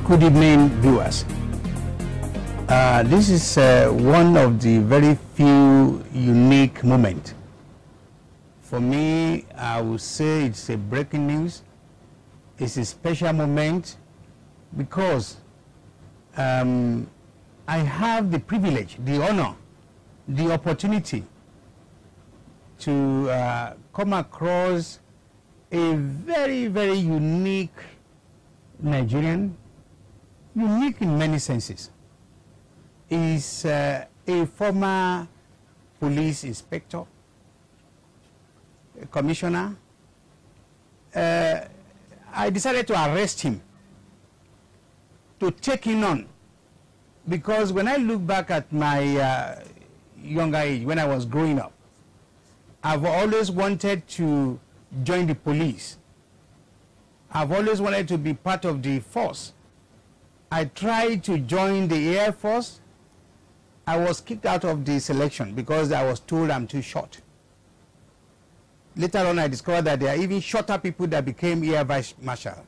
Good evening, viewers. This is one of the very few unique moments. For me, I would say it's a breaking news. It's a special moment because I have the privilege, the honor, the opportunity to come across a very, very unique Nigerian, unique in many senses. Is a former police inspector, a commissioner. I decided to arrest him, to take him on, because when I look back at my younger age, when I was growing up, I've always wanted to join the police. I've always wanted to be part of the force. I tried to join the Air Force. I was kicked out of the selection because I was told I'm too short. Later on, I discovered that there are even shorter people that became Air Vice Marshal.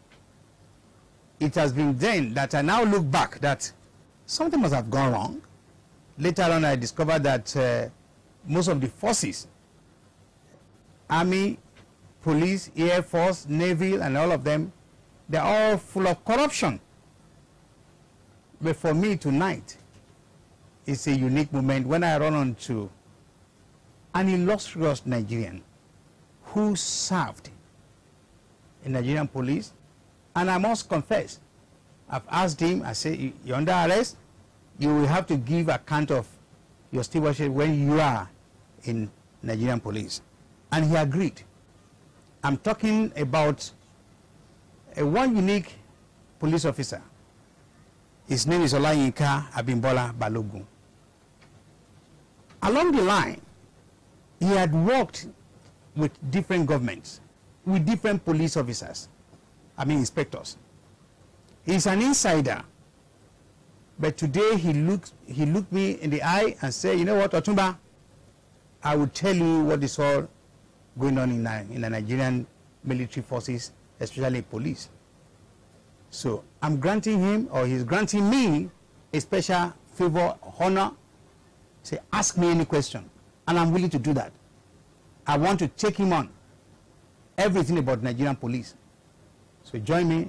It has been then that I now look back that something must have gone wrong. Later on, I discovered that most of the forces, Army, Police, Air Force, Navy, and all of them, they're all full of corruption. But for me tonight, it's a unique moment when I run onto an illustrious Nigerian who served in Nigerian police. And I must confess, I've asked him, I say, you're under arrest, you will have to give account of your stewardship when you are in Nigerian police. And he agreed. I'm talking about one unique police officer. His name is Olayinka Abimbola Balogun. Along the line, he had worked with different governments, with different police officers, inspectors. He's an insider. But today he looked me in the eye and said, you know what, Otunba, I will tell you what is all going on in the Nigerian military forces, especially police. So I'm granting him, or he's granting me, a special favor, honor. Say, ask me any question, and I'm willing to do that. I want to take him on everything about Nigerian police. So join me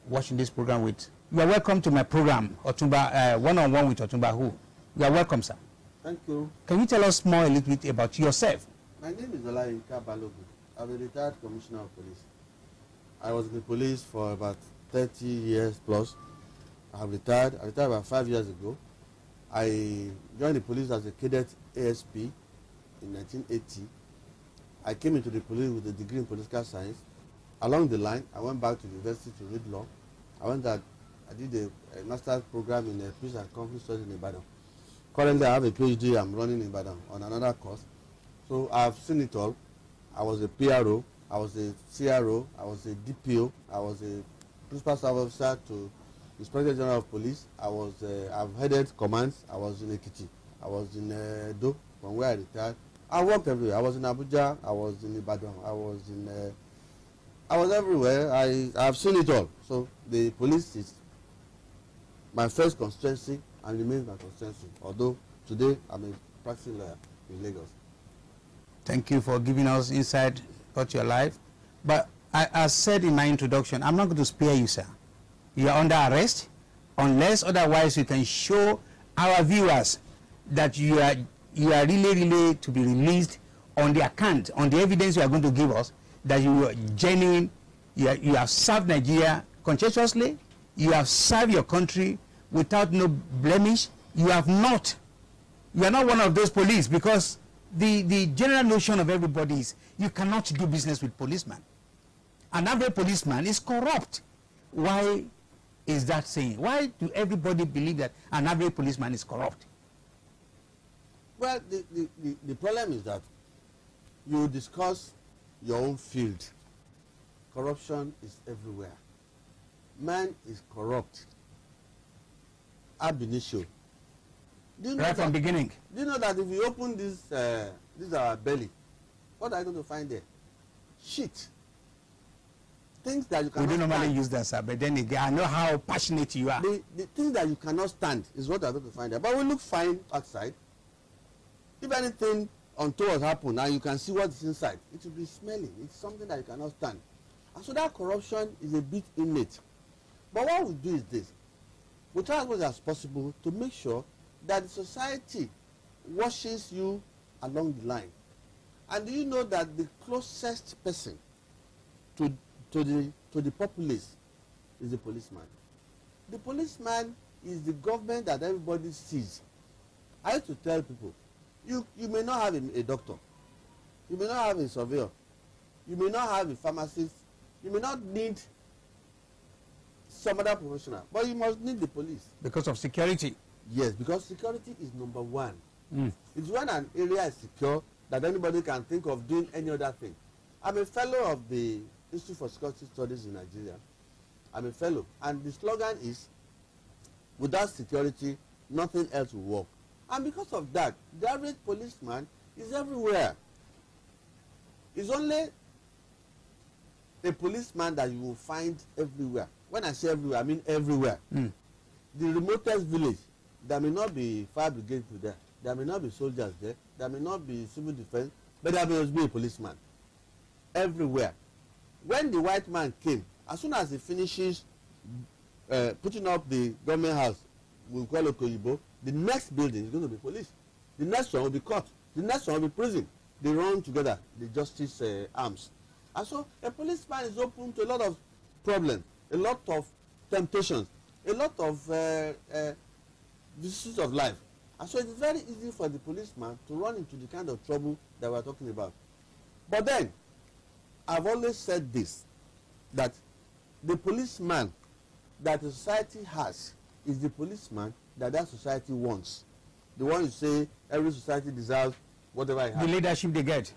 watching this program with. You are welcome to my program, Otunba, one-on-one with OtunbaHOO. You are welcome, sir. Thank you. Can you tell us more a little bit about yourself? My name is Olayinka Balogun. I'm a retired commissioner of police. I was in the police for about 30 years plus. I retired about 5 years ago. I joined the police as a cadet ASP in 1980. I came into the police with a degree in political science. Along the line, I went back to the university to read law. I did a master's program in peace and conflict studies in Ibadan. Currently, I have a PhD I'm running in Ibadan on another course. So I've seen it all. I was a PRO, I was a CRO, I was a DPO, I was a principal staff officer to Inspector General of Police. I've headed commands. I was in Ekiti, I was in Do, from where I retired. I worked everywhere. I was in Abuja, I was in Ibadan, I was everywhere. I've seen it all. So the police is my first constituency and remains my constituency. Although today I'm a practicing lawyer in Lagos. Thank you for giving us insight about your life. But as said in my introduction, I'm not going to spare you, sir. You are under arrest, unless otherwise you can show our viewers that you are really to be released on the account, on the evidence you are going to give us, that you are genuine, you have served Nigeria conscientiously, you have served your country without no blemish. You are not one of those police, because the general notion of everybody is you cannot do business with policemen. An average policeman is corrupt. Why is that saying? Why do everybody believe that an average policeman is corrupt? Well, the problem is that you discuss your own field. Corruption is everywhere. Man is corrupt. Ab initio. Right from beginning. Do you know that if you open this our belly, what are you going to find there? Shit. things that you cannot We don't normally stand, use that, sir, but then again, I know how passionate you are. the things that you cannot stand is what I'm going to find out. But we look fine outside. If anything untoward happen and you can see what's inside, it will be smelling. It's something that you cannot stand. And so that corruption is a bit innate. But what we do is this. We try as much as possible to make sure that the society washes you along the line. And do you know that the closest person to the populace is the policeman? The policeman is the government that everybody sees. I used to tell people, you may not have a doctor, you may not have a surveyor, you may not have a pharmacist, you may not need some other professional, but you must need the police. Because of security? Yes, because security is number one. It's when an area is secure that anybody can think of doing any other thing. I'm a fellow of the Institute for Security Studies in Nigeria. I'm a fellow, and the slogan is, without security, nothing else will work. And because of that, the average policeman is everywhere. It's only a policeman that you will find everywhere. When I say everywhere, I mean everywhere. The remotest village, there may not be fire brigade there. There may not be soldiers there. There may not be civil defense, but there must be a policeman everywhere. When the white man came, as soon as he finishes putting up the government house, we call it Otunba, the next building is going to be police. The next one will be court. The next one will be prison. They run together, the justice arms. And so a policeman is open to a lot of problems, a lot of temptations, a lot of vicissitudes of life. And so it is very easy for the policeman to run into the kind of trouble that we are talking about. But then, I've always said this, that the policeman that the society has is the policeman that that society wants. The one you say every society deserves whatever it has. The leadership they get.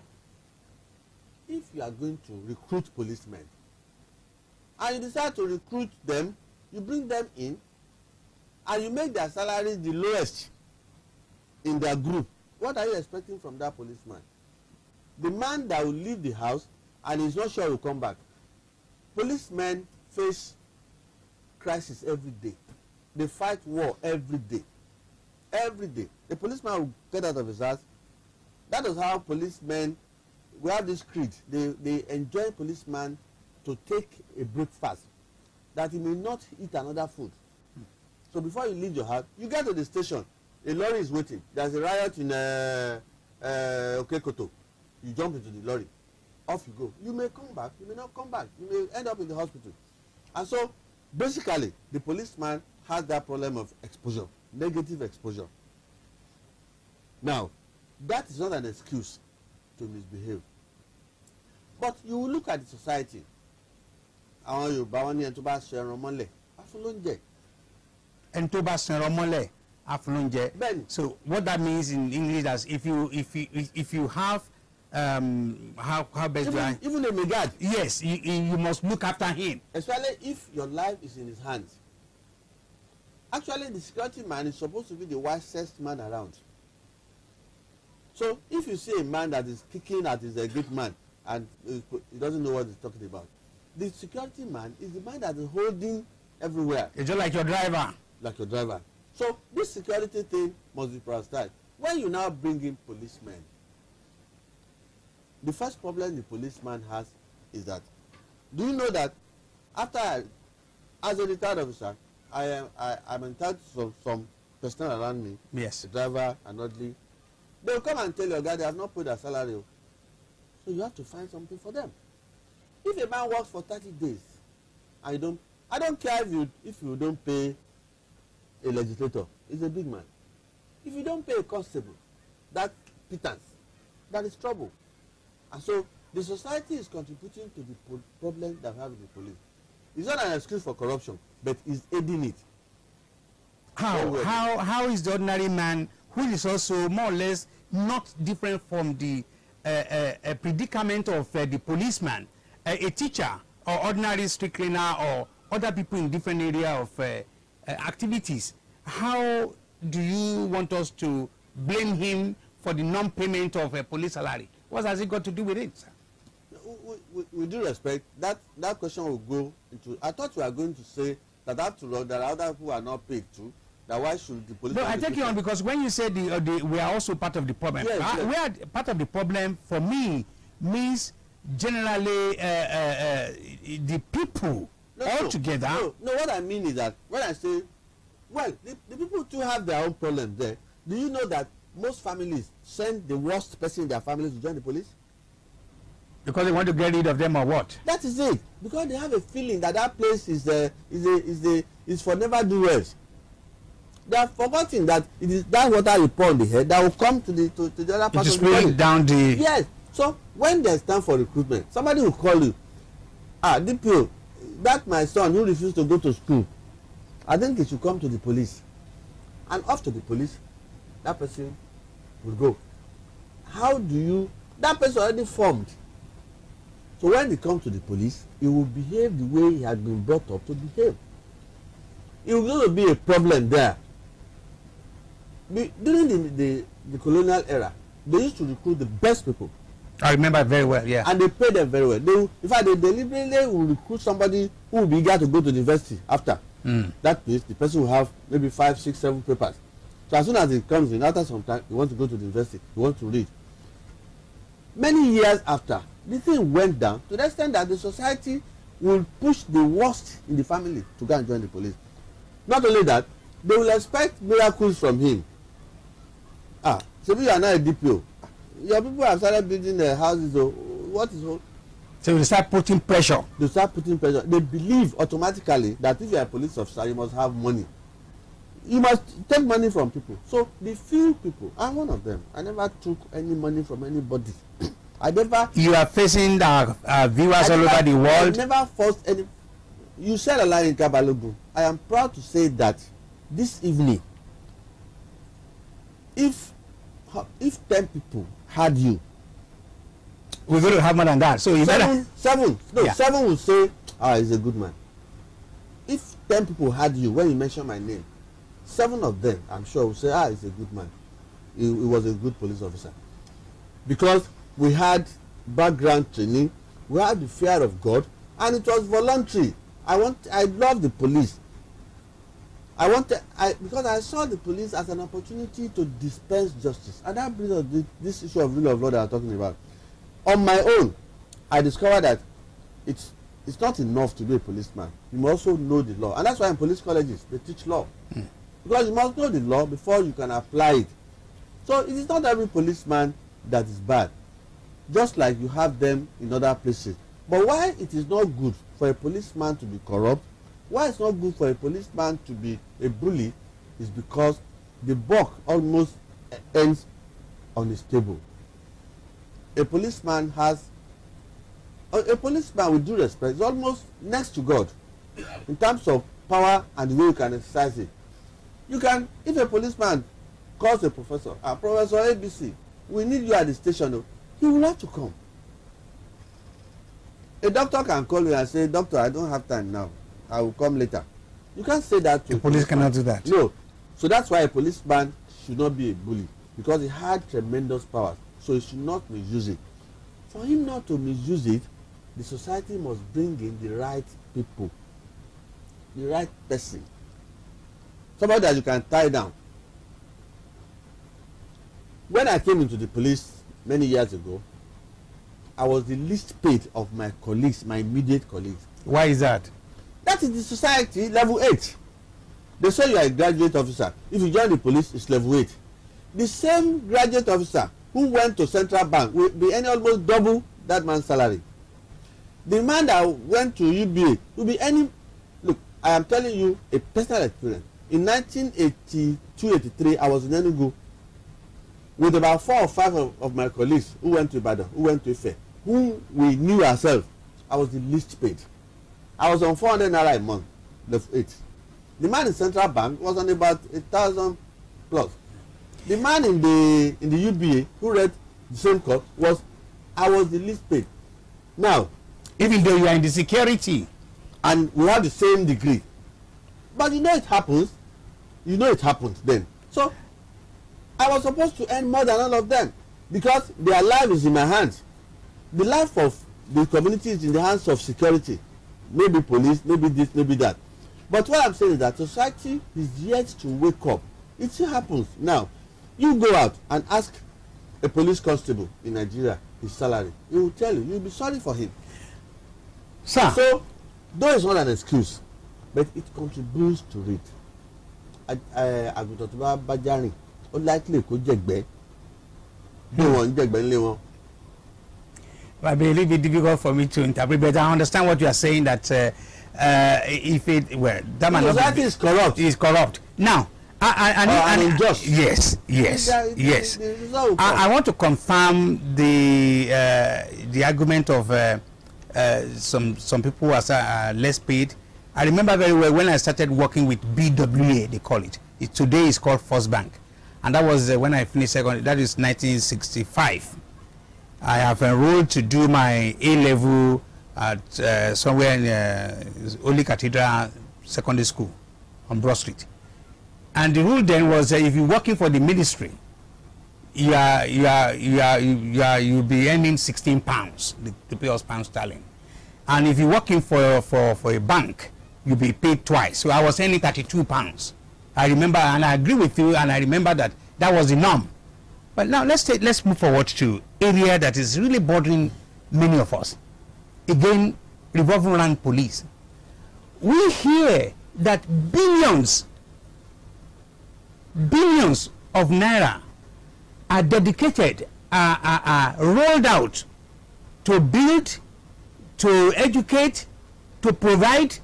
If you are going to recruit policemen, and you decide to recruit them, you bring them in, and you make their salaries the lowest in their group, what are you expecting from that policeman? The man that will leave the house and is not sure he will come back. Policemen face crisis every day. They fight war every day. Every day. The policeman will get out of his house. That is how policemen, we have this creed. They enjoy policemen to take a breakfast, that he may not eat another food. So before you leave your house, you get to the station. A lorry is waiting. There's a riot in Okekoto. You jump into the lorry. Off you go. You may come back. You may not come back. You may end up in the hospital. And so, basically, the policeman has that problem of exposure, negative exposure. Now, that is not an excuse to misbehave. But you will look at the society. Àwọn Yorùbá wọn ní ẹni tó bá ṣe ẹran mọ́lẹ̀ afúnlóúnjẹ. Ẹni tó bá ṣe ẹran mọ́lẹ̀ afúnlóúnjẹ. Bẹ́ẹ̀ni. So what that means in English is if you have how best do I? Even a megad. Yes, you must look after him. Especially if your life is in his hands. Actually, the security man is supposed to be the wisest man around. So if you see a man that is kicking at his great man and he doesn't know what he's talking about, the security man is the man that is holding everywhere. It's just like your driver. Like your driver. So this security thing must be prioritized. When you now bring in policemen, the first problem the policeman has is that, do you know that after as a retired officer, I'm entitled to some personnel around me, yes, the driver and orderly, they will come and tell your guy they have not paid their salary. So you have to find something for them. If a man works for 30 days, I don't care if you don't pay a legislator, he's a big man. If you don't pay a constable, that pittance, that is trouble. And so the society is contributing to the problem that we have with the police. It's not an excuse for corruption, but it's aiding it. How is the ordinary man, who is also more or less not different from the predicament of the policeman, a teacher or ordinary street cleaner or other people in different area of activities, how do you want us to blame him for the non-payment of a police salary? What has it got to do with it, sir? with due respect, that question will go into. I thought you were going to say that after all, there are other people who are not paid too. That why should the police? No, I take you on because when you say we are also part of the problem. Yes, yes. We are part of the problem. For me, means generally the people altogether. No, what I mean is that when I say, well, the people too have their own problems there. Do you know that most families send the worst person in their families to join the police? Because they want to get rid of them or what? That is it. Because they have a feeling that that place is for never do wells. They have forgotten that it is that water you pour on the head that will come to the other part of the body. Down the. Yes. So when there's time for recruitment, somebody will call you. DPO, that my son who refused to go to school, I think he should come to the police. And off to the police, that person will go. How do you? That person already formed. So when he comes to the police, he will behave the way he had been brought up to behave. It will going to be a problem there. During the colonial era, they used to recruit the best people. I remember very well, yeah. And they paid them very well. In fact, they deliberately will recruit somebody who will be eager to go to the university after. That place, the person will have maybe 5, 6, 7 papers. So as soon as he comes in, after some time, he wants to go to the university, he wants to read. Many years after, the thing went down to the extent that the society will push the worst in the family to go and join the police. Not only that, they will expect miracles from him. So you are not a DPO. Your people have started building their houses. So what is wrong? So they start putting pressure. They start putting pressure. They believe automatically that if you are a police officer, you must have money. You must take money from people. So the few people, I'm one of them. I never took any money from anybody. I never. You are facing the viewers all over the world. I never forced any. You said a lie in Kabalogu. I am proud to say that this evening, if 10 people had you, we're going to have more than that. So you seven will say, he's a good man. If 10 people had you, when you mention my name, 7 of them, I'm sure, will say, he's a good man. He was a good police officer. Because we had background training, we had the fear of God, and it was voluntary. I love the police. Because I saw the police as an opportunity to dispense justice, and that brings us this issue of rule of law that I'm talking about. On my own, I discovered that it's not enough to be a policeman. You must also know the law, and that's why in police colleges they teach law, because you must know the law before you can apply it. So it is not every policeman that is bad, just like you have them in other places. But why it is not good for a policeman to be corrupt, why it's not good for a policeman to be a bully, is because the buck almost ends on his table. A policeman with due respect is almost next to God in terms of power and the way you can exercise it. You can, if a policeman calls a professor, Professor ABC, we need you at the station, he will have to come. A doctor can call you and say, Doctor, I don't have time now, I will come later. You can't say that to the police cannot do that. No. So that's why a policeman should not be a bully, because he had tremendous powers. So he should not misuse it. For him not to misuse it, the society must bring in the right people, the right person, somebody that you can tie down. When I came into the police many years ago, I was the least paid of my colleagues, my immediate colleagues. Why is that? That is the society, level 8. They say you are a graduate officer. If you join the police, it's level 8. The same graduate officer who went to Central Bank will be earning almost double that man's salary. The man that went to UBA will be earning. Look, I am telling you a personal experience. In 1982-83, I was in Enugu with about 4 or 5 of my colleagues who went to Ibadan, who went to Ife, whom we knew ourselves. I was the least paid. I was on 400 naira a month, level 8. The man in Central Bank was on about 1,000 plus. The man in the UBA who read the same course I was the least paid. Now, even though you are in the security, and we have the same degree, but it happens. It happened then. So I was supposed to earn more than all of them because their life is in my hands. The life of the community is in the hands of security, maybe police, maybe this, maybe that. But what I'm saying is that society is yet to wake up. It still happens. Now, you go out and ask a police constable in Nigeria his salary. He will tell you, you'll be sorry for him. Sir. So, though it's not an excuse, but it contributes to it. Otunba Bajari, unlikely could jegbe. No one jegbe lewo. I believe it's difficult for me to interpret, but I understand what you are saying, that if it, well, that might not be, is corrupt. Is corrupt. Now, and unjust. Yes. I want to confirm the argument of some people who are less paid. I remember very well when I started working with BWA, they call it. Today it's called First Bank, and that was when I finished secondary. That is 1965. I have enrolled to do my A-level at somewhere in Holy Cathedral Secondary School on Broad Street. And the rule then was if you're working for the ministry, you'll be earning 16 pounds, the pay us pound sterling. And if you're working for a bank, you'll be paid twice. So I was earning 32 pounds. I remember, and I agree with you, and I remember that was the norm. But now let's move forward to area that is really bothering many of us. Again, revolving around police. We hear that billions of naira are dedicated, are rolled out to build, to educate, to provide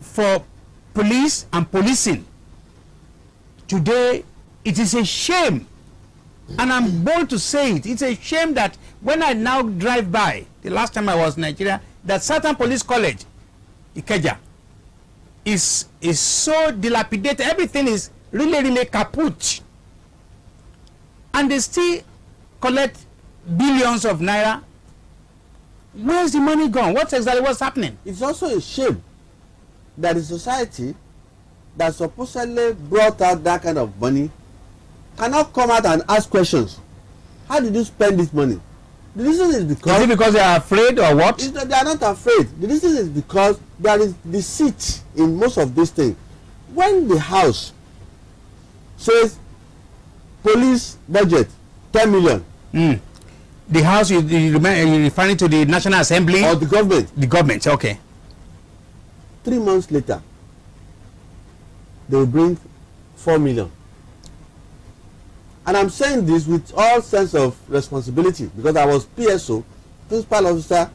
for police and policing. Today, it is a shame, and I'm bold to say it, it's a shame that when I now drive by, the last time I was in Nigeria, that certain police college, Ikeja, is so dilapidated, everything is really kaput, and they still collect billions of naira. Where's the money gone? What's happening? It's also a shame that the society that supposedly brought out that kind of money cannot come out and ask questions. How did you spend this money? The reason is because... Is it because they are afraid or what? They are not afraid. The reason is because there is deceit in most of these things. When the House says police budget 10 million. The House, you're referring to the National Assembly? Or the government. The government, okay. 3 months later, they will bring 4 million. And I'm saying this with all sense of responsibility because I was PSO, Principal Staff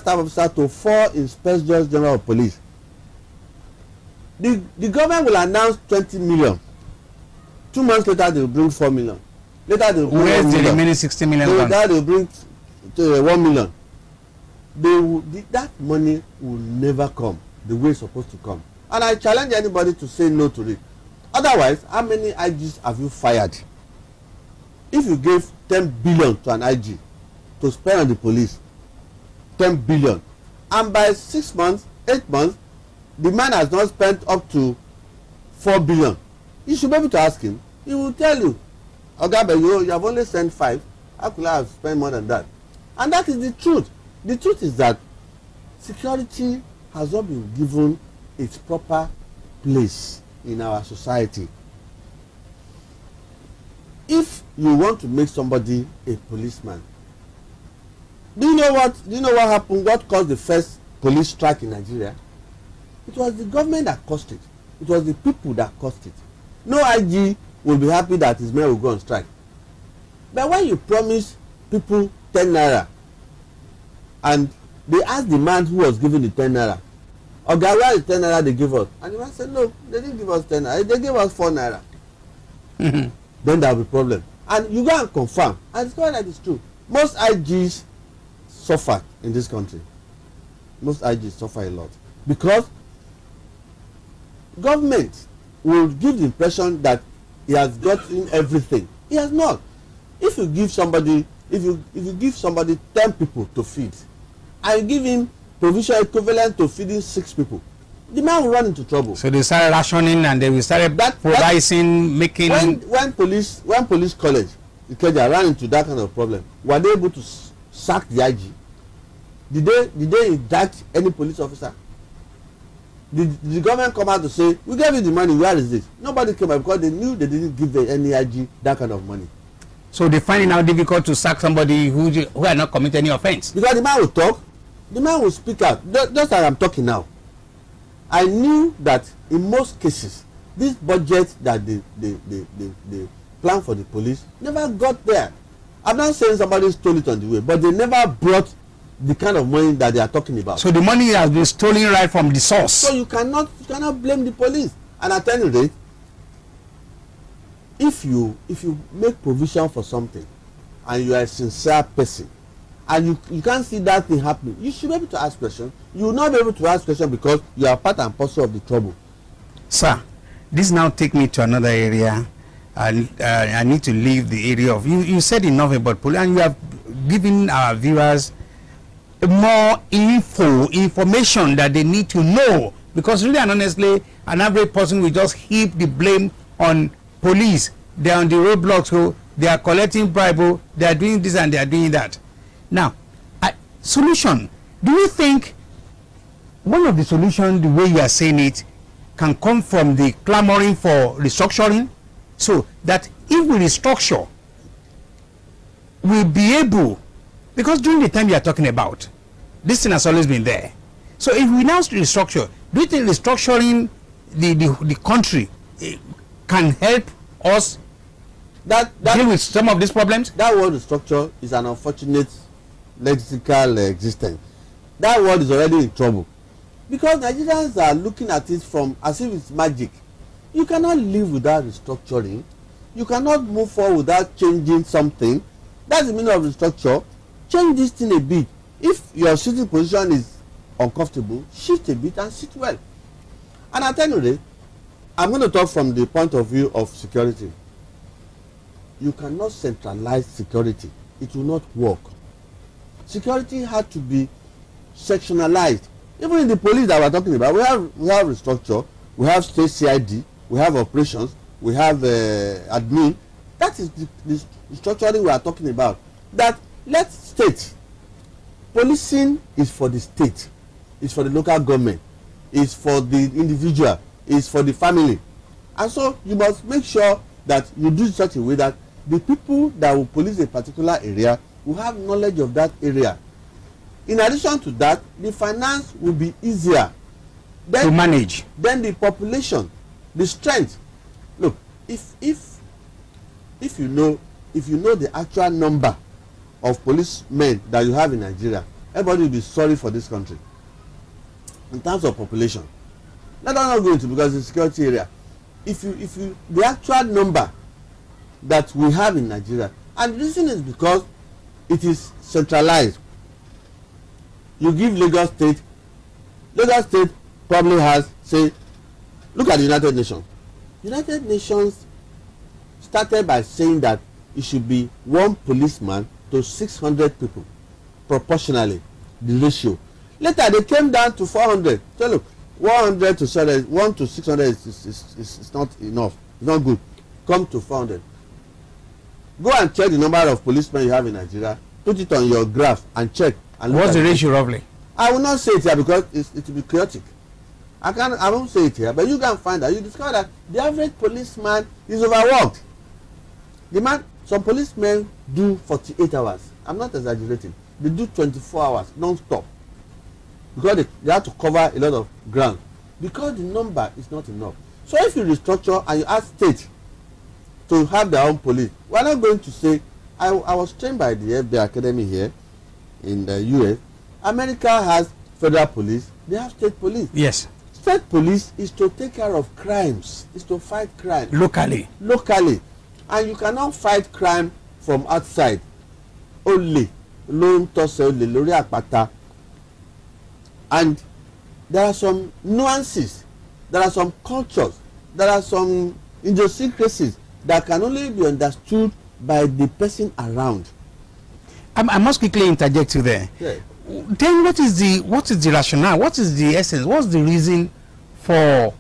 Officer to 4 Inspectors General of Police. The government will announce 20 million. 2 months later, they will bring 4 million. Later, they will bring where's 1 the million. remaining 60 million? Later, they will bring 1 million. That money will never come the way it's supposed to come. And I challenge anybody to say no to it. Otherwise, how many IGs have you fired? If you gave 10 billion to an IG to spend on the police, 10 billion, and by 6 months, 8 months, the man has not spent up to 4 billion, you should be able to ask him. He will tell you, Ogabe, you have only sent 5. How could I have spent more than that? And that is the truth. The truth is that security has not been given its proper place in our society. If you want to make somebody a policeman, do you know what happened? What caused the first police strike in Nigeria? It was the government that caused it. It was the people that caused it. No IG will be happy that his men will go on strike. But when you promise people 10 naira and they ask the man who was giving the 10 naira, Oga, where is 10 naira they give us? And the man said, no, they didn't give us 10 naira. They gave us 4 naira. Then there will be problem. And you go and confirm. And it's quite that it's true. Most IGs suffer in this country. Most IGs suffer a lot. Because government will give the impression that he has gotten everything. He has not. If you give somebody, if you give somebody 10 people to feed, and you give him provision equivalent to feeding 6 people, the man will run into trouble. So they started rationing and they will start providing, making. When police college, Ikeja ran into that kind of problem, were they able to sack the IG? Did they indict any police officer? Did the government come out to say, we gave you the money, where is it? Nobody came out because they knew they didn't give the NEIG that kind of money. So they find it now difficult to sack somebody who had not committed any offense. Because the man will talk, the man will speak out. Just as I'm talking now. I knew that in most cases, this budget that they plan for the police never got there. I'm not saying somebody stole it on the way, but they never brought the kind of money that they are talking about. So the money has been stolen right from the source. So you cannot blame the police. And at any rate, if you make provision for something and you are a sincere person and you can't see that thing happening, you should be able to ask questions. You will not be able to ask questions because you are part and parcel of the trouble. Sir, this now take me to another area. I need to leave the area of you said enough about police, and you have given our viewers more information that they need to know, because really and honestly an average person will just heap the blame on police. They are on the roadblocks, so they are collecting bribe, they are doing this and they are doing that. Now, solution, do you think one of the solutions, the way you are saying it, can come from the clamoring for restructuring, so that if we restructure, we'll be able, because during the time you are talking about, this thing has always been there. So if we now restructure, do you think restructuring the country can help us deal with some of these problems? That word restructure is an unfortunate lexical existence. That word is already in trouble. Because Nigerians are looking at it from as if it's magic. You cannot live without restructuring. You cannot move forward without changing something. That's the meaning of restructure. Change this thing a bit. If your sitting position is uncomfortable, shift a bit and sit well. And at any rate, I'm going to talk from the point of view of security. You cannot centralize security. It will not work. Security had to be sectionalized. Even in the police that we're talking about, we have restructure, we have state CID, we have operations, we have admin. That is the structuring we are talking about. That let state. Policing is for the state, is for the local government, is for the individual, is for the family. And so you must make sure that you do such a way that the people that will police a particular area will have knowledge of that area. In addition to that, the finance will be easier then, to manage. Then the population, the strength. Look, if you know the actual number of policemen that you have in Nigeria, everybody will be sorry for this country. In terms of population, let us not go into, because it's a security area. If you the actual number that we have in Nigeria, and the reason is because it is centralized. You give Lagos State probably has, say, look at the United Nations. United Nations started by saying that it should be 1 policeman to 600 people, proportionally, the ratio. Later they came down to 400. So look, 100 to 600, 1 to 600 is not enough. It's not good. Come to 400. Go and check the number of policemen you have in Nigeria. Put it on your graph and check. And what's the ratio roughly? I will not say it here because it will be chaotic. I won't say it here, but you can find out. You discover that the average policeman is overworked. Some policemen do 48 hours. I'm not exaggerating. They do 24 hours non-stop because they have to cover a lot of ground because the number is not enough. So if you restructure and you ask state to have their own police, we're not going to say. I was trained by the FBI Academy here in the US. America has federal police. They have state police. Yes. State police is to take care of crimes. Is to fight crime locally. And you cannot fight crime from outside. Only lórí lórí àpáta. And there are some nuances, there are some cultures, there are some idiosyncrasies that can only be understood by the person around. I must quickly interject you there. Yeah. Then what is the rationale? What is the essence? What's the reason for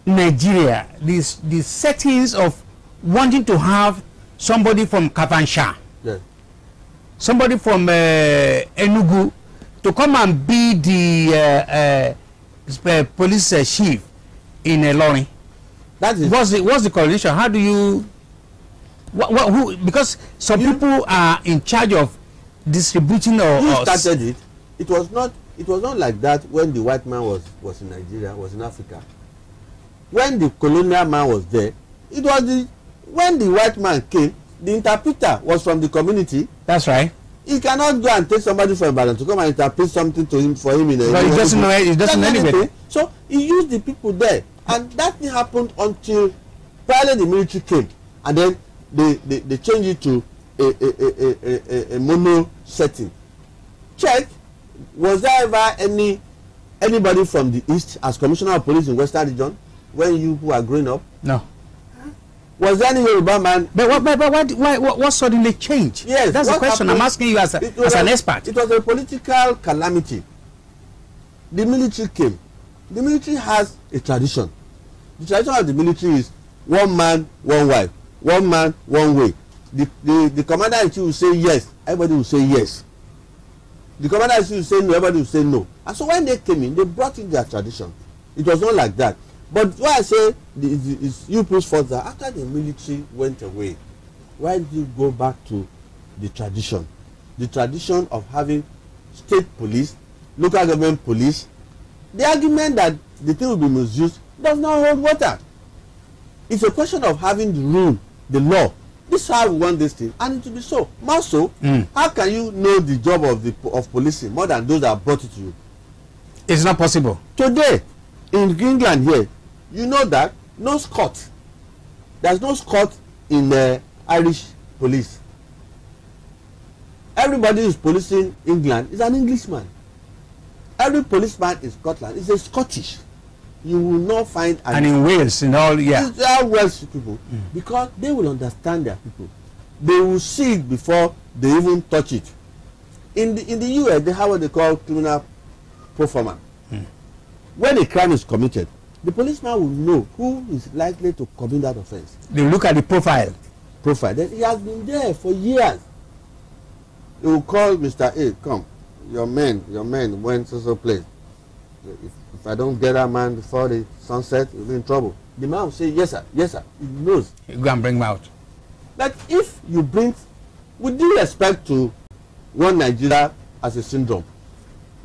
Nigeria? The settings of wanting to have somebody from Kavansha, yeah, somebody from Enugu to come and be the police chief in Ilorin. That is what's the correlation? How do you who, because some people are in charge of distributing who started it? It was not like that when the white man was in Nigeria, was in Africa. When the colonial man was there, it was when the white man came, the interpreter was from the community. That's right. He cannot go and take somebody from Ibadan to come and interpret something to him for him in a. But he doesn't know. He doesn't know anything. So he used the people there, and that thing happened until probably the military came, and then they changed it to a mono setting. Check, was there ever anybody from the east as commissioner of police in Western Region when you who are growing up? No. Was there any Yoruba man? But what suddenly changed? Yes, that's the question I'm asking you as an expert. It was a political calamity. The military came. The military has a tradition. The tradition of the military is one man, one wife, one man, one way. The commander-in-chief will say yes, everybody will say yes. The commander-in-chief will say no, everybody will say no. And so when they came in, they brought in their tradition. It was not like that. But why I say is you push further, after the military went away, why did you go back to the tradition? The tradition of having state police, local government police. The argument that the thing will be misused does not hold water. It's a question of having the rule, the law. This is how we want this thing, and it will be so. More so, how can you know the job of policing more than those that brought it to you? It's not possible. Today, in England here, you know that no Scot. There's no Scot in the Irish police. Everybody who's policing England is an Englishman. Every policeman in Scotland is a Scottish. You will not find and in Wales and all, yeah. They are Welsh people because they will understand their people. They will see it before they even touch it. In the US, they have what they call criminal proforma. When a crime is committed, the policeman will know who is likely to commit that offense. They look at the profile. Then he has been there for years. He will call Mr. A, come, your men went to so place. If I don't get that man before the sunset, you'll be in trouble. The man will say, yes, sir, yes, sir. He knows. You go and bring him out. But if you bring, with due respect to one Nigeria as a syndrome,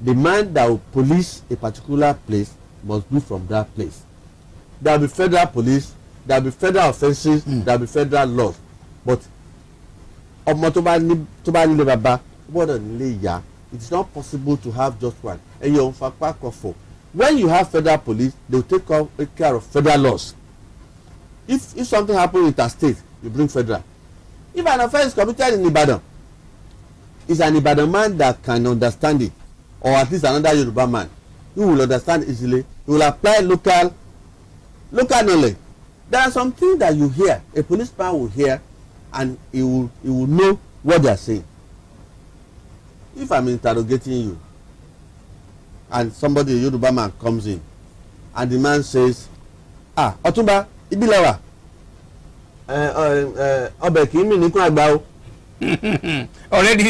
the man that will police a particular place must be from that place. There will be federal police, there will be federal offences, there will be federal laws. But it's not possible to have just one. And when you have federal police, they will take care of federal laws. If something happens interstate, you bring federal. If an offense is committed in Ibadan, it's an Ibadan man that can understand it, or at least another Yoruba man who will understand easily. He will apply local knowledge. There are some things that you hear, a policeman will hear, and he will know what they are saying. If I'm interrogating you, and somebody, a Yoruba man, comes in, and the man says, Otunba, Ibilewa,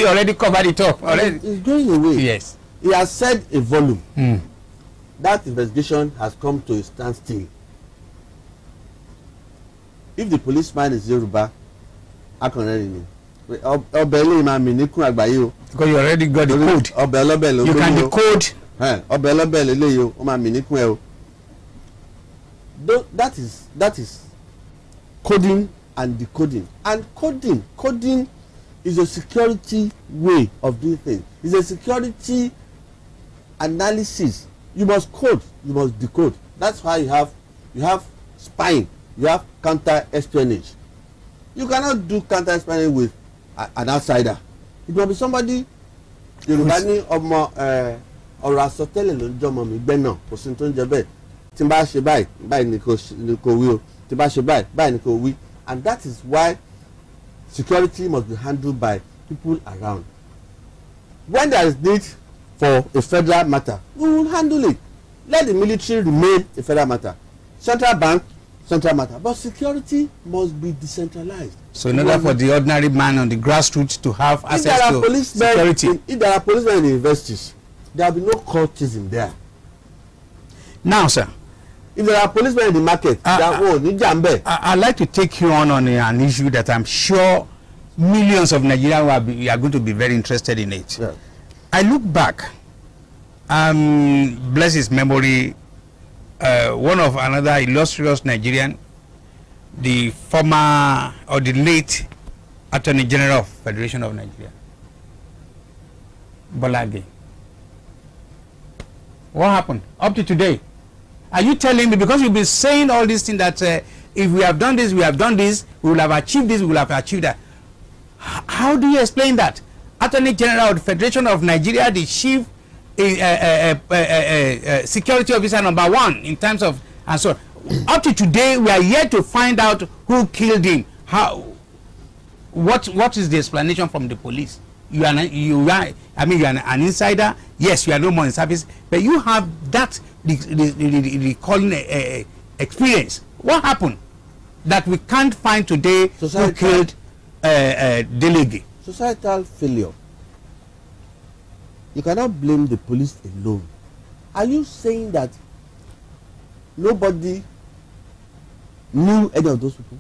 already covered it up. Already. It's going away. Yes. He has said a volume. That investigation has come to a standstill. If the policeman is Yoruba, I can read him. Because you already got the code. You can decode. That is coding and decoding. And coding is a security way of doing things. It's a security analysis. You must code, you must decode. That's why you have spying, you have counter espionage. You cannot do counter espionage with an outsider. It must be somebody. Yorùbá ní ọmọ ọ̀rọ̀ àsọtẹ́lẹ̀ ló ń jọmọ mi gbẹ́ náà kò sí tó ń jẹ bẹ́ẹ̀ tí n bá ṣe báyìí ni kò wí o tí n bá ṣe báyìí ni kò wí. And that is why security must be handled by people around. When there is need for a federal matter, we will handle it. Let the military remain a federal matter. Central bank, central matter. But security must be decentralized. So in order for the ordinary man on the grassroots to have access to security. If there are policemen in universities, there will be no cultism there. Now, sir, if there are policemen in the market, I'd like to take you on an issue that I'm sure millions of Nigerians are going to be very interested in it. Yeah. I look back, bless his memory, one of another illustrious Nigerian, the former or the late Attorney General of Federation of Nigeria, Olabode. What happened up to today? Are you telling me, because you've been saying all these things, that if we have done this, we have done this, we will have achieved this, we will have achieved that? How do you explain that? Attorney General of the Federation of Nigeria, the chief security officer #1 in terms of, and so up to today, we are yet to find out who killed him. What is the explanation from the police? You are an insider. Yes, you are no more in service, but you have that the calling experience. What happened that we can't find today who killed Delegate? Societal failure. You cannot blame the police alone. Are you saying that nobody knew any of those people?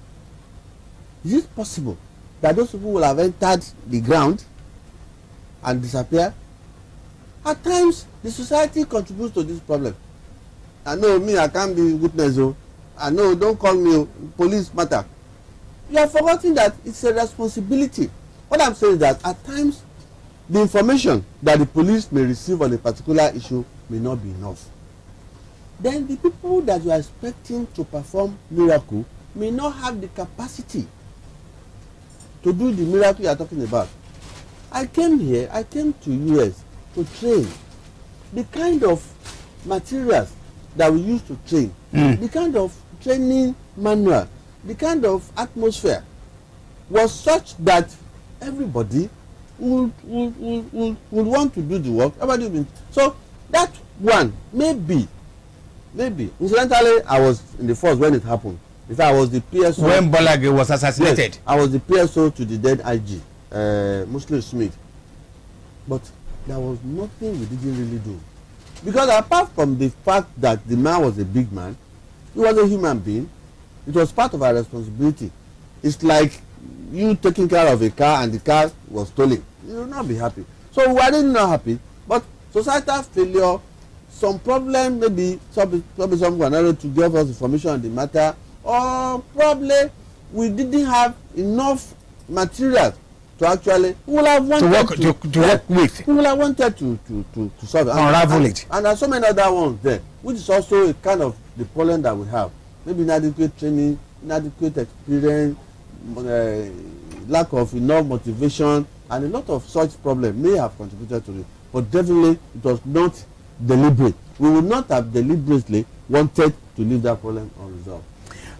Is it possible that those people will have entered the ground and disappear? At times, the society contributes to this problem. I know me, I can't be witness. I know, don't call me police matter. You have forgotten that it's a responsibility. What I'm saying is that at times, the information that the police may receive on a particular issue may not be enough. Then the people that you are expecting to perform miracle may not have the capacity to do the miracle you are talking about. I came to US to train. The kind of materials that we use to train, the kind of training manual, the kind of atmosphere was such that everybody would want to do the work. So that one maybe. Incidentally, I was in the force when it happened. In fact, I was the PSO. When Olabode was assassinated? Yes, I was the PSO to the dead IG, Muslim Smith. But there was nothing we didn't really do. Because apart from the fact that the man was a big man, he was a human being. It was part of our responsibility. It's like you taking care of a car and the car was stolen. You will not be happy. So we are really not happy. But societal failure, some problem, maybe someone wanted to give us information on the matter, or probably we didn't have enough material to actually, we will have wanted to work with. We will have wanted to solve it. Unravel it. And there are so many other ones there, which is also a kind of the problem that we have. Maybe inadequate training, inadequate experience, lack of enough motivation, and a lot of such problems may have contributed to it. But definitely, it was not deliberate. We would not have deliberately wanted to leave that problem unresolved.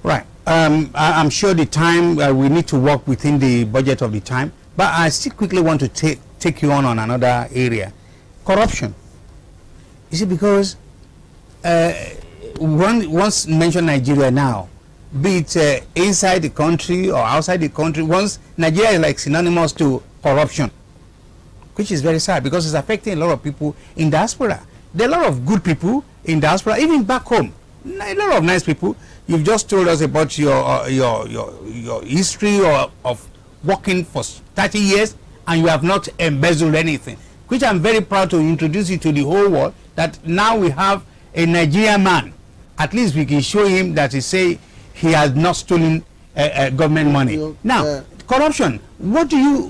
Right. I'm sure the time we need to work within the budget of the time, but I still quickly want to take you on another area, corruption. You see, because once mentioned Nigeria now, be it inside the country or outside the country, once Nigeria is like synonymous to corruption, which is very sad because it's affecting a lot of people in diaspora. There are a lot of good people in diaspora, even back home. A lot of nice people. You've just told us about your history of working for 30 years, and you have not embezzled anything, which I'm very proud to introduce you to the whole world, that now we have a Nigerian man. At least we can show him that he say he has not stolen government money. Now, corruption. What do you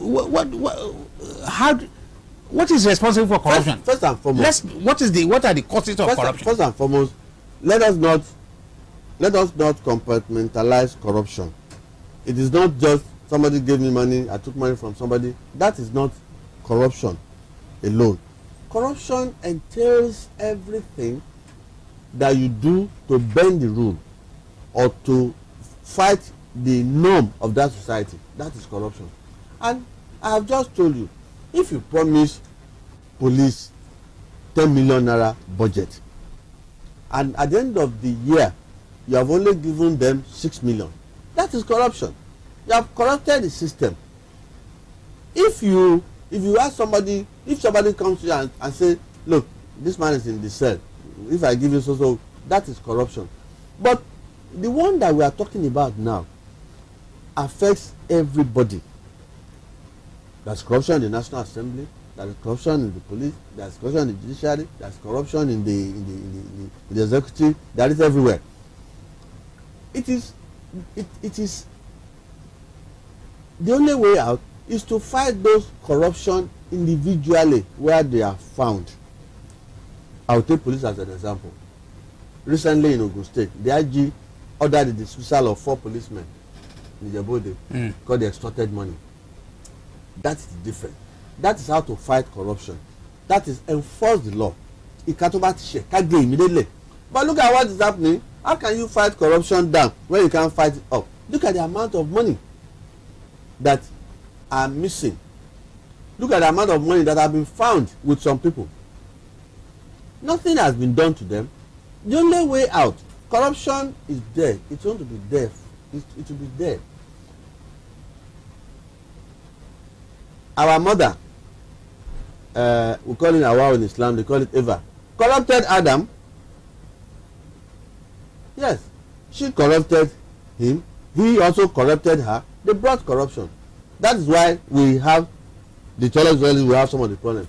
what is responsible for corruption? First and foremost, what are the causes of corruption? First and foremost, let us not compartmentalize corruption. It is not just somebody gave me money, I took money from somebody. That is not corruption alone. Corruption entails everything that you do to bend the rule or to fight the norm of that society. That is corruption. And I have just told you, if you promise police 10 million naira budget, and at the end of the year you have only given them 6 million, that is corruption. You have corrupted the system. If you ask somebody, if somebody comes to you and say, look, this man is in the cell. If I give you so, that is corruption. But the one that we are talking about now affects everybody. There's corruption in the National Assembly, there's corruption in the police, there's corruption in the judiciary, there's corruption in the executive, that is everywhere. It is the only way out is to fight those corruption individually where they are found. I'll take police as an example. Recently in Ogun State, the IG ordered the dismissal of 4 policemen in Olabode because they extorted money. That is different. That is how to fight corruption. That is enforce the law. Immediately. But look at what is happening. How can you fight corruption down when you can't fight it up? Look at the amount of money that are missing. Look at the amount of money that have been found with some people. Nothing has been done to them. The only way out, corruption is there. It's going to be there. It will be there. Our mother, we call it Hawa in Islam, they call it Eva, corrupted Adam. Yes, she corrupted him. He also corrupted her. They brought corruption. That is why we have the tolerance values, we have some of the problems.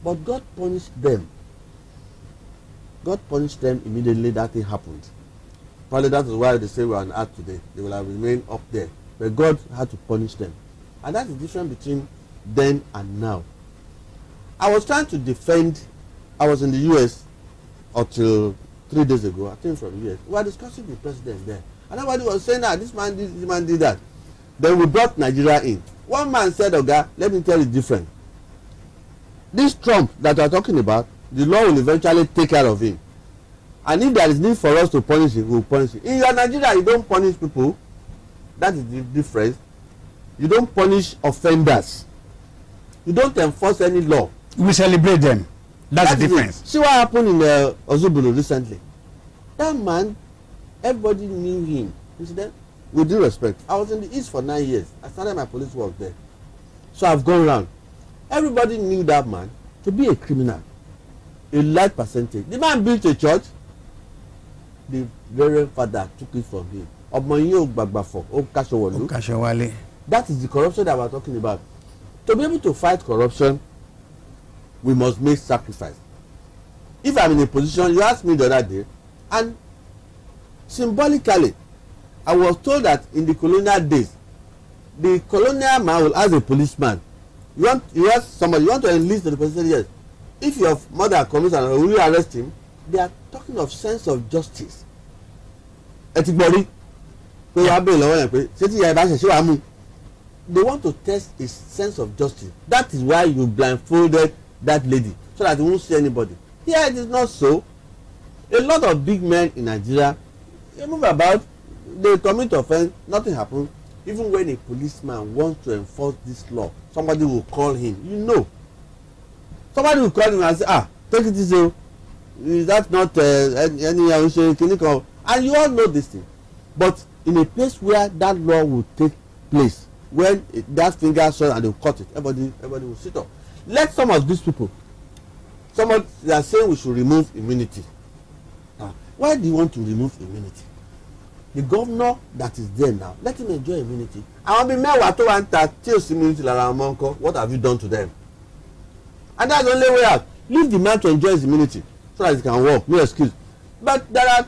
But God punished them. God punished them immediately that thing happened. Probably that is why they say we are on earth today. They will have remained up there. But God had to punish them. And that's the difference between then and now. I was trying to defend, I was in the US until 3 days ago, I came from the US. We were discussing the president there. And everybody was saying that this man did that. Then we brought Nigeria in. One man said, "Okay, let me tell you different. This Trump that we are talking about, the law will eventually take care of him. And if there is need for us to punish him, we will punish him. In your Nigeria, you don't punish people. That is the difference. You don't punish offenders. You don't enforce any law. We celebrate them. That's the difference. See what happened in Otunba recently. That man, everybody knew him. You see that? With due respect, I was in the East for 9 years. I started my police work there. So I've gone around. Everybody knew that man to be a criminal. A large percentage. The man built a church. The Reverend Father took it from him. That is the corruption that we're talking about. To be able to fight corruption, we must make sacrifice. If I'm in a position, you asked me the other day, and symbolically, I was told that in the colonial days, the colonial man will ask a policeman, you ask somebody, you want to enlist the police, yes. If your mother commits and will you arrest him? They are talking of sense of justice. They want to test his sense of justice. That is why you blindfolded that lady, so that you won't see anybody. Here it is not so. A lot of big men in Nigeria, they move about, they commit offense, nothing happens. Even when a policeman wants to enforce this law, somebody will call him. You know. Somebody will call him and say, take it easy. Is that not any clinical? And you all know this thing. But in a place where that law will take place, when that finger shot and they will cut it, everybody will sit up. Let some of these people, they are saying we should remove immunity. Why do you want to remove immunity? The governor that is there now, let him enjoy immunity. I will be mad to want that immunity. What have you done to them? And that's the only way out. Leave the man to enjoy his immunity so that he can walk, no excuse. But there are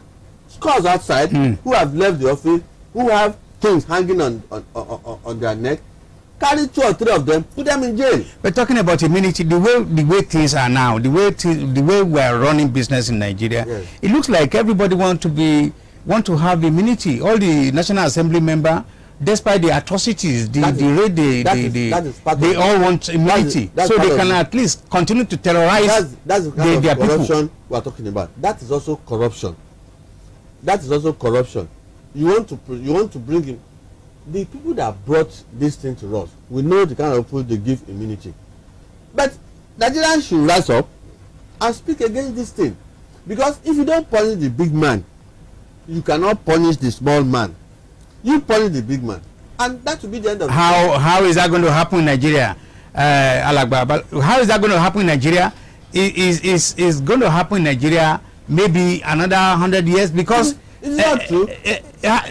scores outside who have left the office, who have things hanging on their neck. Carry 2 or 3 of them, put them in jail. We're talking about immunity. The way things are now, the way we are running business in Nigeria, yes. It looks like everybody want to have immunity. All the National Assembly member, despite the atrocities, they all want immunity, so they can at least continue to terrorize that's the kind of corruption we are talking about. That is also corruption. That is also corruption. You want to bring in the people that brought this thing to us. We know the kind of people they give immunity, but Nigerians should rise up and speak against this thing, because if you don't punish the big man, you cannot punish the small man. You punish the big man, and that will be the end of it. How is that going to happen in Nigeria? How is that going to happen in Nigeria is going to happen in Nigeria maybe another 100 years because it's not true.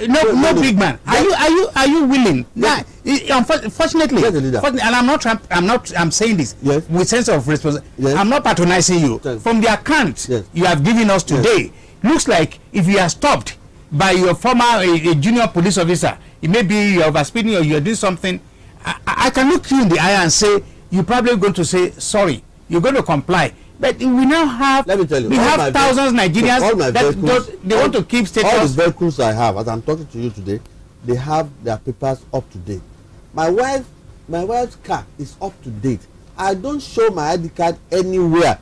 No, big man. Are you willing? Now, unfortunately, and I'm saying this with sense of responsibility. I'm not patronizing you. From the account you have given us today, looks like if you are stopped by your former a junior police officer, it may be you're overspeeding or you're doing something. I can look you in the eye and say you're probably going to say sorry. You're going to comply. But we now have, let me tell you, we have thousands of Nigerians that they want to keep status. All the vehicles I have, as I'm talking to you today, they have their papers up to date. My wife's car is up to date. I don't show my ID card anywhere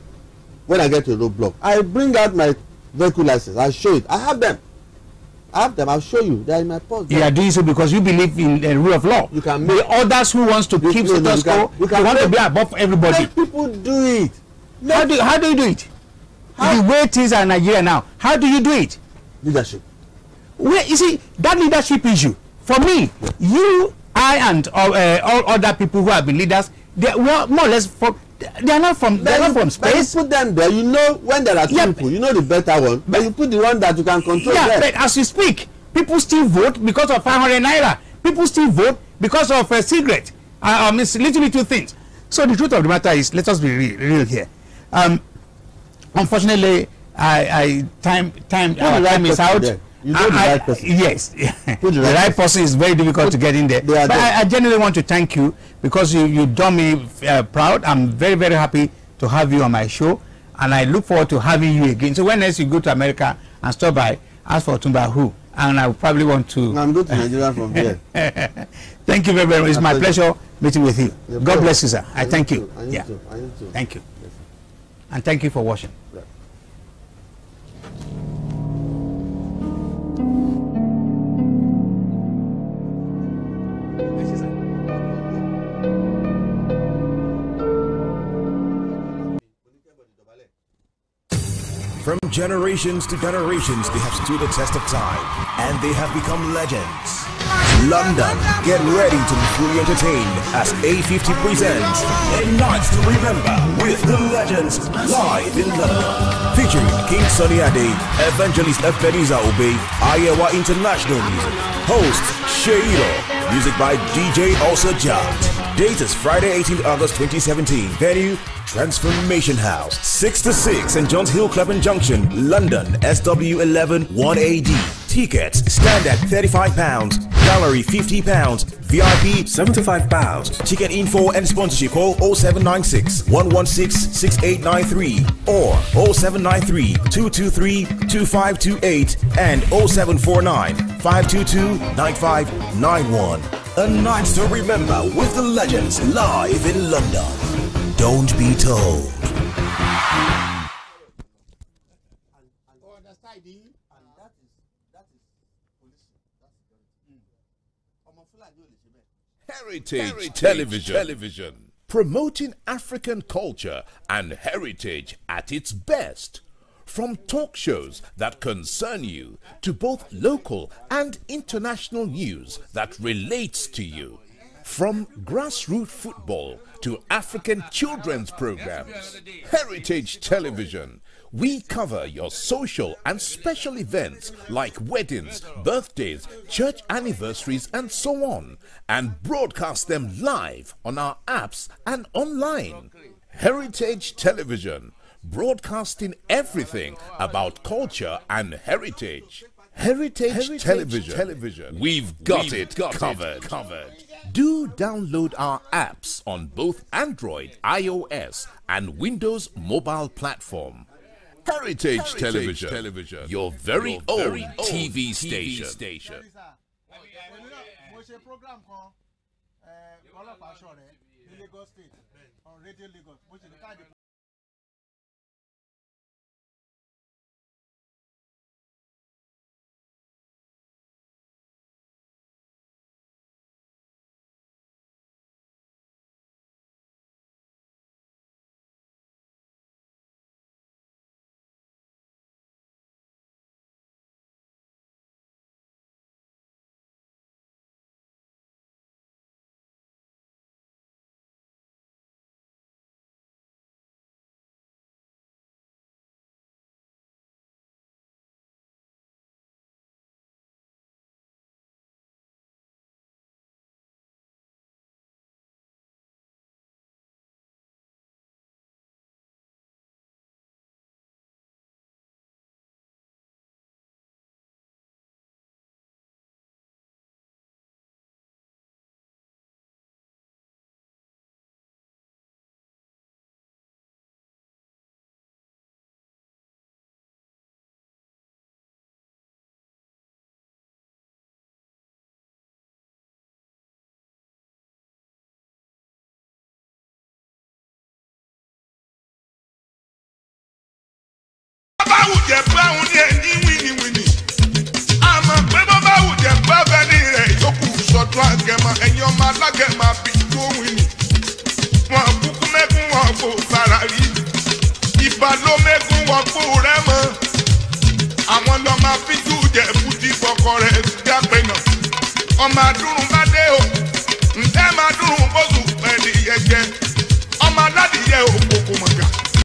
when I get to a roadblock. I bring out my vehicle license. I show it. I have them. I'll show you. They are in my purse. You are doing so because you believe in the rule of law. You can the others who wants to keep status quo, you want to be above everybody. Let people do it. How do you do it? The way things are in Nigeria now, how do you do it? Leadership. Well, you see, that leadership issue, for me, you, I, and all other people who have been leaders, they were more or less from, they are not from space. But you put them there, you know when there are two people, you know the better one, but you put the one that you can control there. But as you speak, people still vote because of 500 naira. People still vote because of a cigarette. Little things. So the truth of the matter is, let us be real here. Unfortunately, our time is out. You know the right person. Yes, the right person is very difficult to get in there. But I genuinely want to thank you because you done me proud. I'm very, very happy to have you on my show, and I look forward to having you again. So when next you go to America and stop by, ask for OtunbaHOO, and I probably want to. I'm going to Nigeria from here. Thank you very much. It's my pleasure meeting with you. God bless you, sir. I thank you. Yeah. Thank you. And thank you for watching. Right. From generations to generations, they have stood the test of time, and they have become legends. London, get ready to be fully entertained as A50 presents A Night to Remember with the Legends live in London. Featuring King Sunny Ade, Evangelist Ebenezer Obey, Ayewa International Music, host Sheilo, music by DJ Also Jat. Date is Friday 18th August 2017. Venue Transformation House, 6 to 6 St. John's Hill Clapham Junction, London, SW11 1AD. Tickets stand at £35, gallery £50, VIP £75. Ticket info and sponsorship call 0796 116 6893 or 0793 223 2528 and 0749 522 9591. A night to remember with the Legends live in London. Don't be told. Heritage Television. Promoting African culture and heritage at its best. From talk shows that concern you to both local and international news that relates to you. From grassroots football to African children's programs. Heritage Television. We cover your social and special events like weddings, birthdays, church anniversaries, and so on, and broadcast them live on our apps and online. Heritage Television, broadcasting everything about culture and heritage. Heritage Television. We've got it covered. Do download our apps on both Android, iOS, and Windows mobile platform. Heritage Television, your very own TV station. jẹ́ pé àwọn ní ẹni wìnìwìnì àmọ́ pé bó bá wù jẹ́ pé bẹ́ẹ̀ ni rẹ̀ yókù sọ́dún àgẹ̀mọ ẹ̀yin ọmọ alágẹ̀mọ àbí tó wìnì wọn kúkú mẹ́kún wọn kò fara rí ìbá ló mẹ́kún wọn kó rẹ́ mọ́ àwọn lọ́ọ́ máa fi jù jẹ́ fúdí kọ̀ọ̀kan rẹ̀ gbàgbẹ́ náà ọmọ adúrún